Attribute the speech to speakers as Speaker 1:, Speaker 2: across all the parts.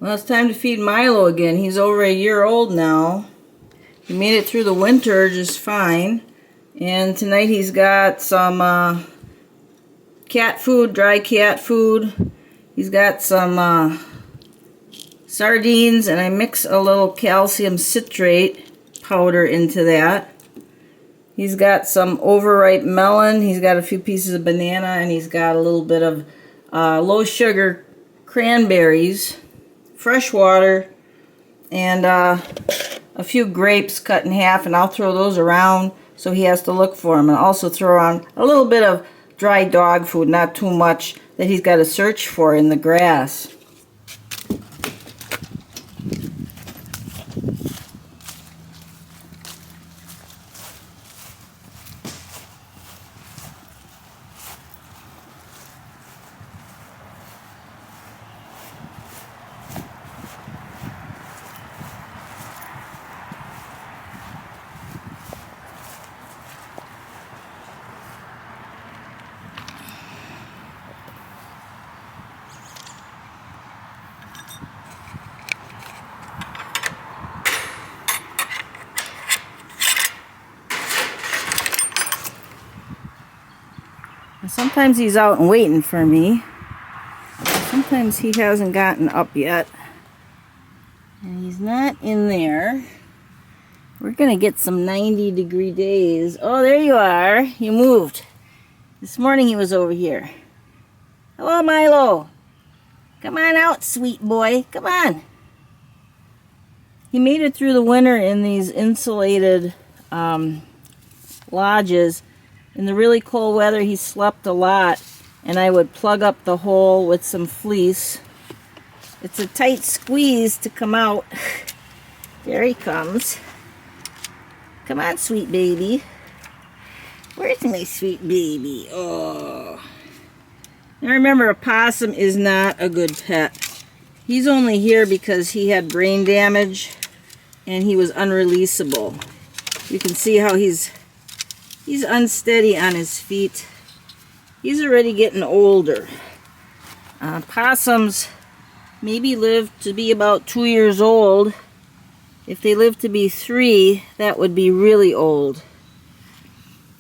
Speaker 1: Well, it's time to feed Milo again. He's over a year old now. He made it through the winter just fine. And tonight he's got some cat food, dry cat food. He's got some sardines, and I mix a little calcium citrate powder into that. He's got some overripe melon. He's got a few pieces of banana, and he's got a little bit of low sugar cranberries, fresh water, and a few grapes cut in half, and I'll throw those around so he has to look for them. And also throw on a little bit of dry dog food, not too much, that he's got to search for in the grass. Sometimes he's out and waiting for me. Sometimes he hasn't gotten up yet. And he's not in there. We're going to get some 90-degree days. Oh, there you are. You moved. This morning he was over here. Hello, Milo. Come on out, sweet boy. Come on. He made it through the winter in these insulated lodges. In the really cold weather, he slept a lot, and I would plug up the hole with some fleece. It's a tight squeeze to come out. There he comes. Come on, sweet baby. Where's my sweet baby? Oh. Now remember, a possum is not a good pet. He's only here because he had brain damage, and he was unreleasable. You can see how he's unsteady on his feet. He's already getting older. Possums maybe live to be about 2 years old. If they live to be 3, that would be really old.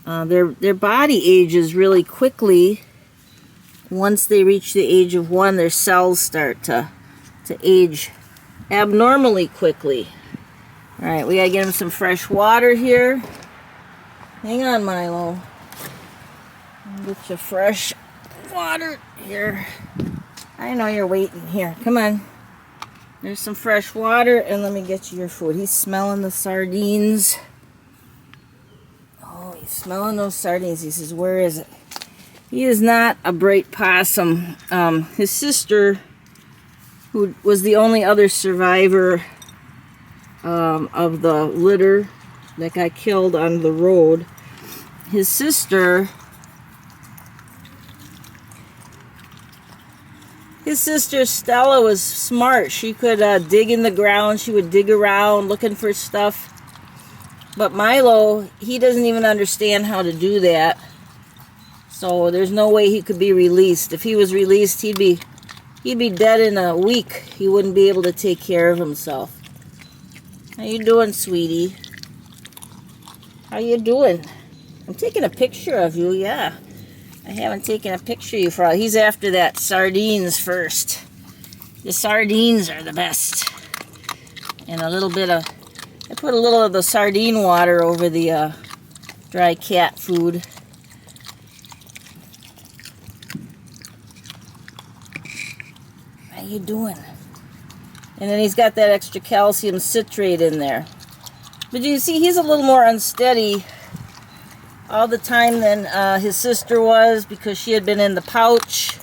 Speaker 1: Their body ages really quickly. Once they reach the age of 1, their cells start to age abnormally quickly. All right, we gotta get him some fresh water here. Hang on, Milo. I'll get you fresh water here. I know you're waiting. Here, come on. There's some fresh water, and let me get you your food. He's smelling the sardines. Oh, he's smelling those sardines. He says, where is it? He is not a bright possum. His sister, who was the only other survivor of the litter that got killed on the road, his sister Stella was smart. She could dig in the ground. She would dig around looking for stuff. But Milo, he doesn't even understand how to do that. So there's no way he could be released. If he was released, he'd be dead in a week. He wouldn't be able to take care of himself. How you doing, sweetie? How you doing? I'm taking a picture of you, yeah. I haven't taken a picture of you for a while. He's after that sardines first. The sardines are the best. And a little bit of, I put a little of the sardine water over the dry cat food. How you doing? And then he's got that extra calcium citrate in there. But you see, he's a little more unsteady all the time than his sister was, because she had been in the pouch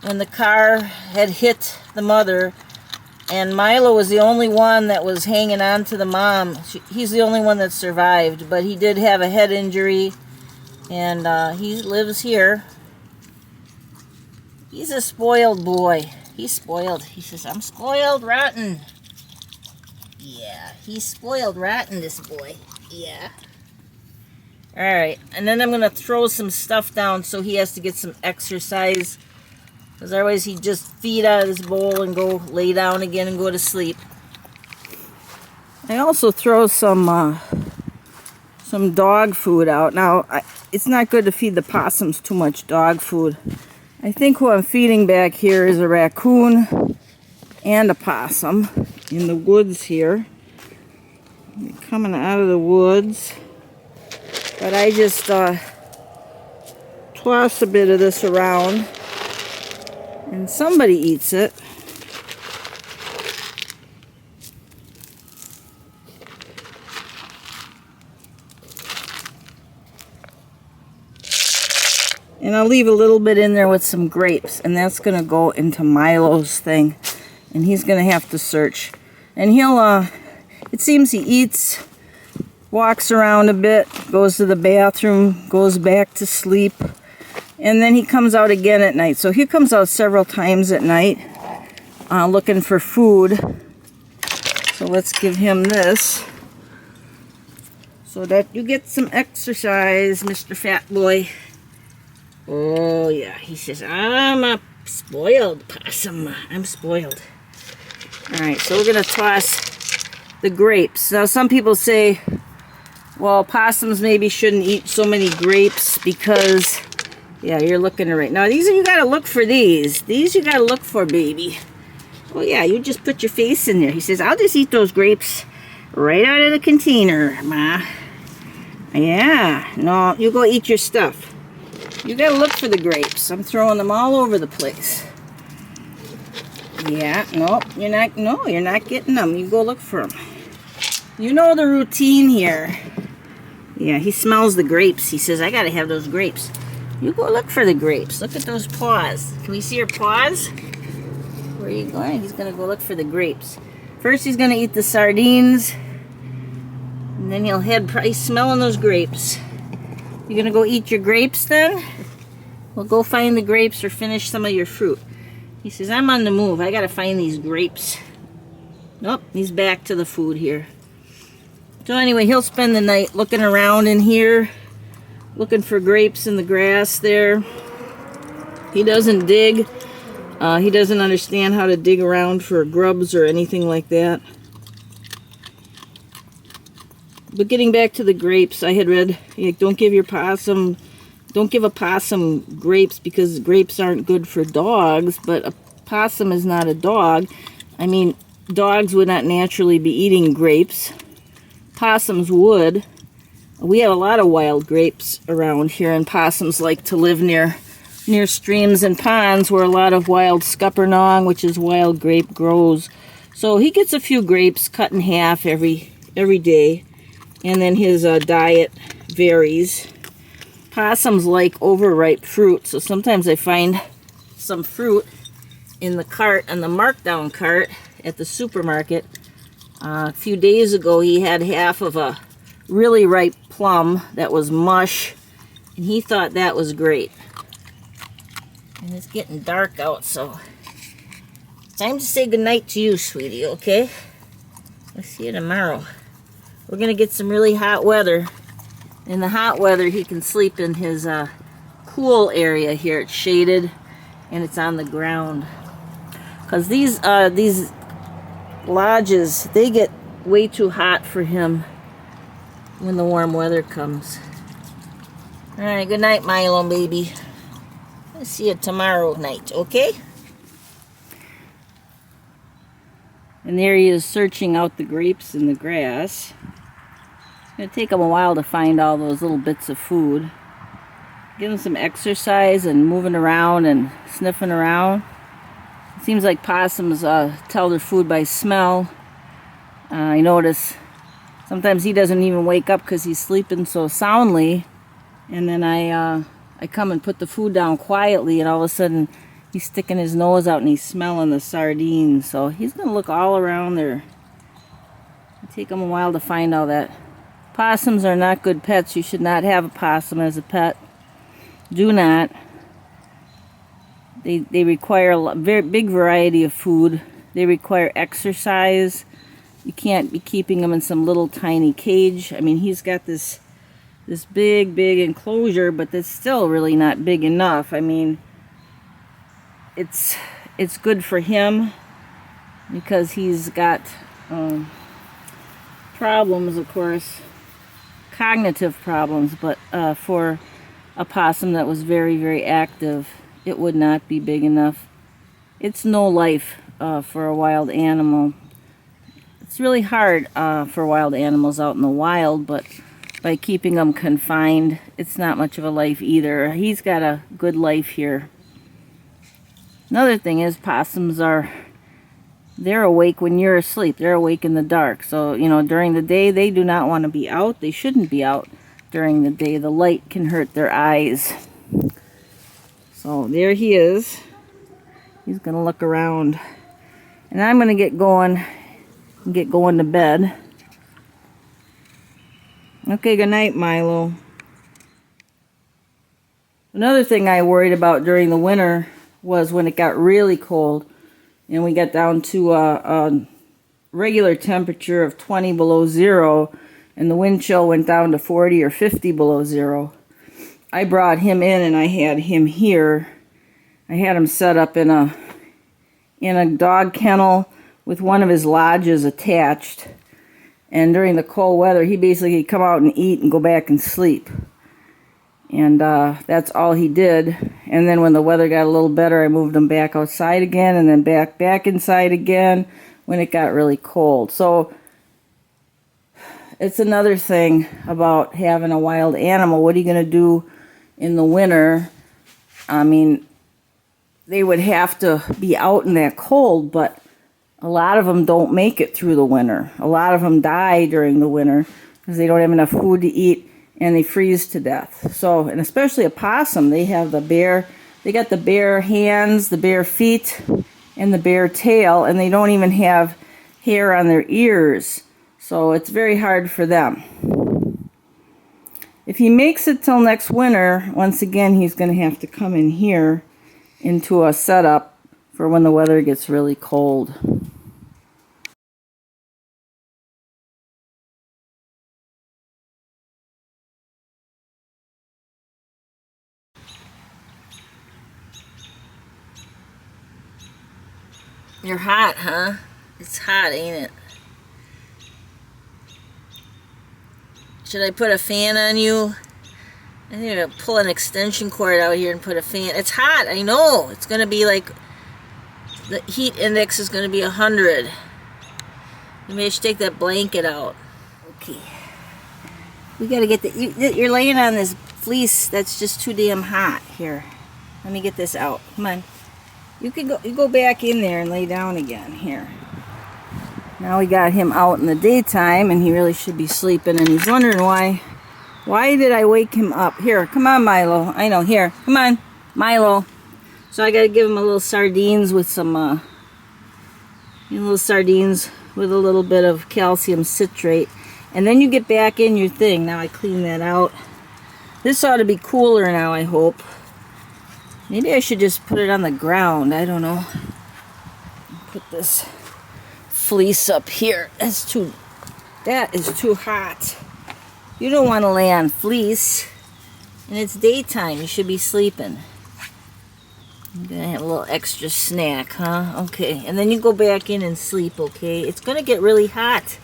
Speaker 1: when the car had hit the mother. And Milo was the only one that was hanging on to the mom. He's the only one that survived, but he did have a head injury, and he lives here. He's a spoiled boy. He's spoiled. He says, I'm spoiled rotten. Yeah, he's spoiled rotten, this boy. Yeah. Alright, and then I'm going to throw some stuff down so he has to get some exercise. Because otherwise he'd just feed out of this bowl and go lay down again and go to sleep. I also throw some dog food out. Now, it's not good to feed the possums too much dog food. I think who I'm feeding back here is a raccoon and a possum in the woods here. They're coming out of the woods. But I just toss a bit of this around and somebody eats it. And I'll leave a little bit in there with some grapes, and that's going to go into Milo's thing. And he's going to have to search. And he'll, it seems he eats, walks around a bit, goes to the bathroom, goes back to sleep, and then he comes out again at night. So he comes out several times at night looking for food. So let's give him this so that you get some exercise, Mr. Fat Boy. Oh, yeah, he says, I'm a spoiled possum. I'm spoiled. All right, so we're going to toss the grapes. Now, some people say, well, possums maybe shouldn't eat so many grapes because, yeah, you're looking right now. These you got to look for these. These you got to look for, baby. Oh, yeah, you just put your face in there. He says, I'll just eat those grapes right out of the container, Ma. Yeah, no, you go eat your stuff. You gotta look for the grapes. I'm throwing them all over the place. Yeah, no, you're not getting them. You go look for them. You know the routine here. Yeah, he smells the grapes. He says, I gotta have those grapes. You go look for the grapes. Look at those paws. Can we see your paws? Where are you going? He's gonna go look for the grapes. First he's gonna eat the sardines. And then he'll head, he's smelling those grapes. You're gonna go eat your grapes then? Well, go find the grapes or finish some of your fruit. He says, I'm on the move. I gotta find these grapes. Nope, he's back to the food here. So anyway, he'll spend the night looking around in here, looking for grapes in the grass there. He doesn't dig. He doesn't understand how to dig around for grubs or anything like that. But getting back to the grapes, I had read, don't give a possum grapes because grapes aren't good for dogs, but a possum is not a dog. I mean, dogs would not naturally be eating grapes. Possums would. We have a lot of wild grapes around here, and possums like to live near streams and ponds where a lot of wild scuppernong, which is wild grape, grows. So he gets a few grapes cut in half every day. And then his diet varies. Possums like overripe fruit, so sometimes I find some fruit in the cart, on the markdown cart at the supermarket. A few days ago, he had half of a really ripe plum that was mush, and he thought that was great. And it's getting dark out, so it's time to say goodnight to you, sweetie, okay? I'll see you tomorrow. We're going to get some really hot weather. In the hot weather, he can sleep in his cool area here. It's shaded, and it's on the ground. Because these lodges, they get way too hot for him when the warm weather comes. All right, good night, Milo, baby. I'll see you tomorrow night, okay? And there he is searching out the grapes in the grass. It's going to take him a while to find all those little bits of food. Give him some exercise and moving around and sniffing around. It seems like possums tell their food by smell. I notice sometimes he doesn't even wake up because he's sleeping so soundly. And then I come and put the food down quietly, and all of a sudden he's sticking his nose out and he's smelling the sardines. So he's going to look all around there. It'll take him a while to find all that. Possums are not good pets. You should not have a possum as a pet. Do not. They require a very big variety of food. They require exercise. You can't be keeping them in some little tiny cage. I mean, he's got this big enclosure, but that's still really not big enough. I mean, it's good for him because he's got problems, of course, cognitive problems, but for a possum that was very, very active, it would not be big enough. It's no life for a wild animal. It's really hard for wild animals out in the wild, but by keeping them confined, it's not much of a life either. He's got a good life here. Another thing is possums they're awake when you're asleep. They're awake in the dark. So, you know, during the day, they do not want to be out. They shouldn't be out during the day. The light can hurt their eyes. So there he is. He's going to look around. And I'm going to get going to bed. Okay, good night, Milo. Another thing I worried about during the winter was when it got really cold and we got down to a regular temperature of 20 below zero and the wind chill went down to 40 or 50 below zero. I brought him in and I had him here. I had him set up in a dog kennel with one of his lodges attached. And during the cold weather, he basically come out and eat and go back and sleep. And that's all he did. And then when the weather got a little better, I moved him back outside again and then back inside again when it got really cold. So it's another thing about having a wild animal. What are you going to do in the winter? I mean, they would have to be out in that cold, but a lot of them don't make it through the winter. A lot of them die during the winter because they don't have enough food to eat and they freeze to death. So, and especially a possum, they got the bare hands, the bare feet, and the bare tail, and they don't even have hair on their ears. So it's very hard for them. If he makes it till next winter, once again, he's going to have to come in here into a setup for when the weather gets really cold. You're hot, huh? It's hot, ain't it? Should I put a fan on you? I need to pull an extension cord out here and put a fan. It's hot, I know. It's going to be like, the heat index is going to be 100. Maybe I should take that blanket out. Okay. We got to get you're laying on this fleece that's just too damn hot. Here, let me get this out. Come on. You go back in there and lay down again. Here. Now we got him out in the daytime and he really should be sleeping and he's wondering why did I wake him up? Here, come on, Milo. I know, here. Come on, Milo. So I got to give him a little sardines with some little sardines with a little bit of calcium citrate. And then you get back in your thing. Now I clean that out. This ought to be cooler now, I hope. Maybe I should just put it on the ground. I don't know. Put this fleece up here. That is too hot. You don't want to lay on fleece. And it's daytime. You should be sleeping. I'm going to have a little extra snack, huh? Okay. And then you go back in and sleep, okay? It's going to get really hot.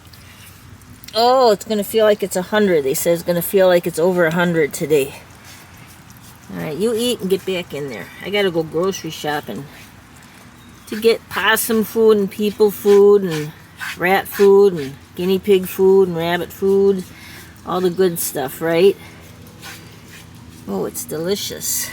Speaker 1: Oh, it's going to feel like it's 100. They say it's going to feel like it's over 100 today. Alright, you eat and get back in there. I gotta go grocery shopping to get possum food and people food and rat food and guinea pig food and rabbit food. All the good stuff, right? Oh, it's delicious.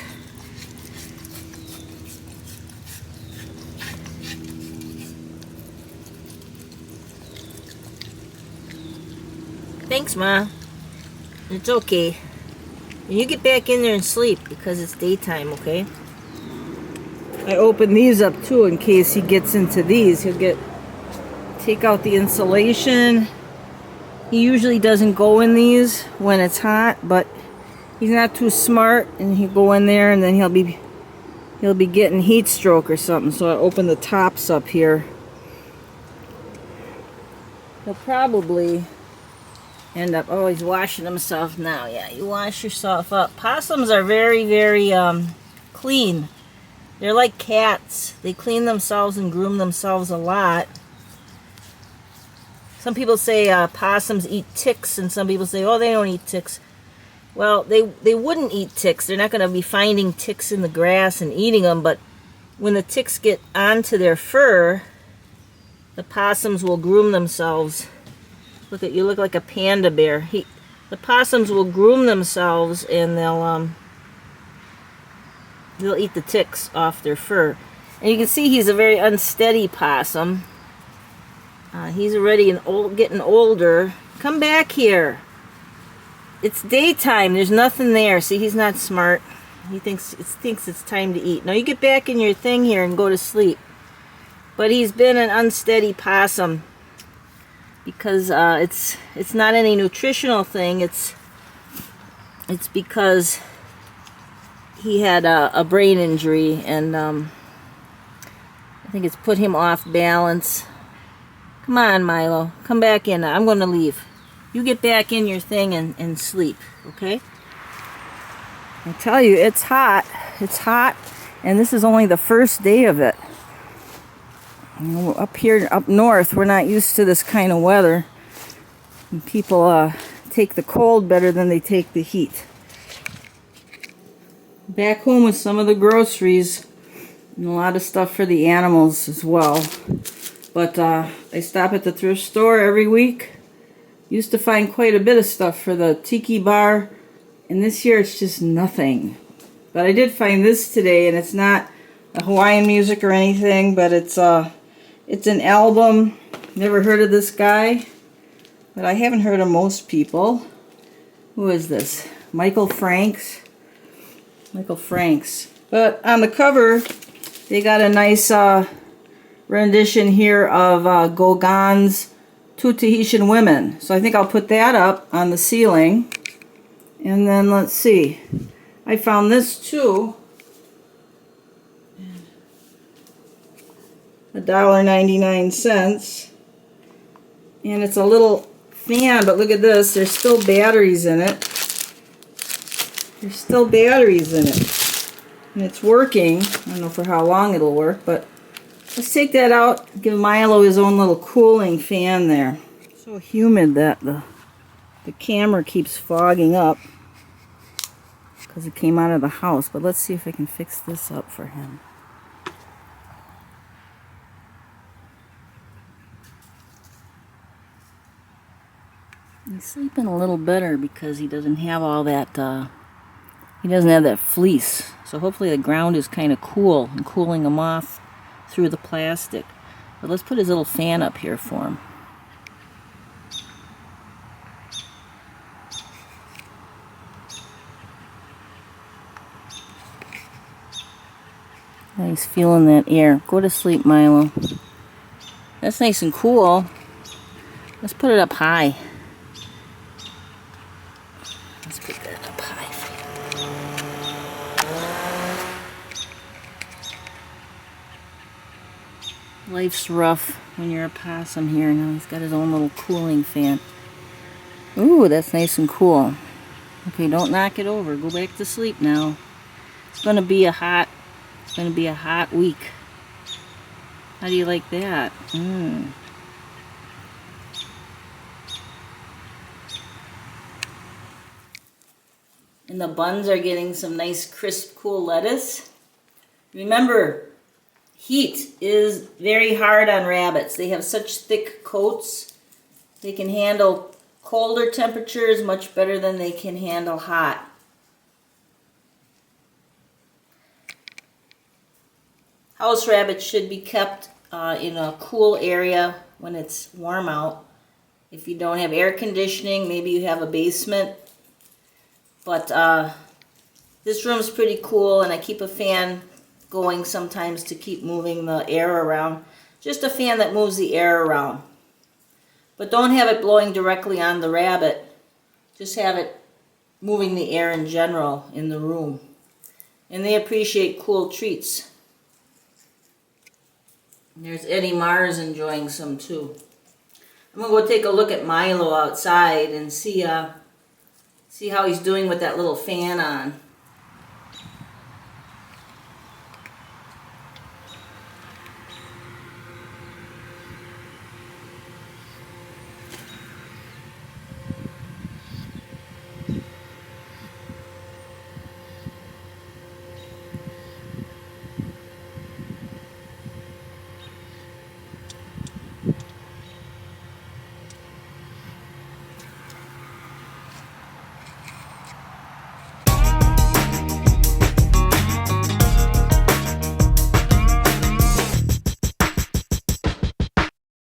Speaker 1: Thanks, Ma. It's okay. And you get back in there and sleep because it's daytime, okay? I open these up too in case he gets into these. Take out the insulation. He usually doesn't go in these when it's hot, but he's not too smart and he'll go in there and then he'll be getting heat stroke or something. So I open the tops up here. He'll probably end up, oh, he's washing himself now. Yeah, you wash yourself up. Possums are very, very clean. They're like cats. They clean themselves and groom themselves a lot. Some people say possums eat ticks, and some people say, oh, they don't eat ticks. Well, they wouldn't eat ticks. They're not going to be finding ticks in the grass and eating them, but when the ticks get onto their fur, the possums will groom themselves. Look at you, look like a panda bear. The possums will groom themselves, and they'll eat the ticks off their fur. And you can see he's a very unsteady possum. He's already getting older. Come back here. It's daytime. There's nothing there. See, he's not smart. He thinks it's time to eat. Now you get back in your thing here and go to sleep. But he's been an unsteady possum because it's not any nutritional thing. It's because he had a brain injury, and I think it's put him off balance. Come on, Milo. Come back in. I'm going to leave. You get back in your thing and sleep, okay? I tell you, it's hot. It's hot, and this is only the first day of it. You know, up here, up north, we're not used to this kind of weather. And people take the cold better than they take the heat. Back home with some of the groceries and a lot of stuff for the animals as well. But I stop at the thrift store every week. Used to find quite a bit of stuff for the tiki bar, and this year it's just nothing. But I did find this today, and it's not a Hawaiian music or anything, but it's an album. Never heard of this guy, but I haven't heard of most people. Who is this? Michael Franks. Michael Franks. But on the cover, they got a nice rendition here of Gauguin's Two Tahitian Women. So I think I'll put that up on the ceiling. And then let's see. I found this too. $1.99. And it's a little fan, but look at this. There's still batteries in it. There's still batteries in it. And it's working. I don't know for how long it'll work, but let's take that out. Give Milo his own little cooling fan there. It's so humid that the camera keeps fogging up because it came out of the house. But let's see if I can fix this up for him. He's sleeping a little better because he doesn't have all that, he doesn't have that fleece. So hopefully the ground is kind of cool and cooling him off through the plastic. But let's put his little fan up here for him. He's feeling that air. Go to sleep, Milo. That's nice and cool. Let's put it up high. Let's put that up high. Life's rough when you're a possum here. Now he's got his own little cooling fan. Ooh, that's nice and cool. Okay, don't knock it over. Go back to sleep now. It's gonna be a hot week. How do you like that? And the buns are getting some nice crisp cool lettuce. Remember, heat is very hard on rabbits. They have such thick coats. They can handle colder temperatures much better than they can handle hot. House rabbits should be kept in a cool area when it's warm out. If you don't have air conditioning, maybe you have a basement. But this room's pretty cool, and I keep a fan going sometimes to keep moving the air around. Just a fan that moves the air around. But don't have it blowing directly on the rabbit. Just have it moving the air in general in the room. And they appreciate cool treats. There's Eddie Mars enjoying some too. I'm going to go take a look at Milo outside and see how he's doing with that little fan on.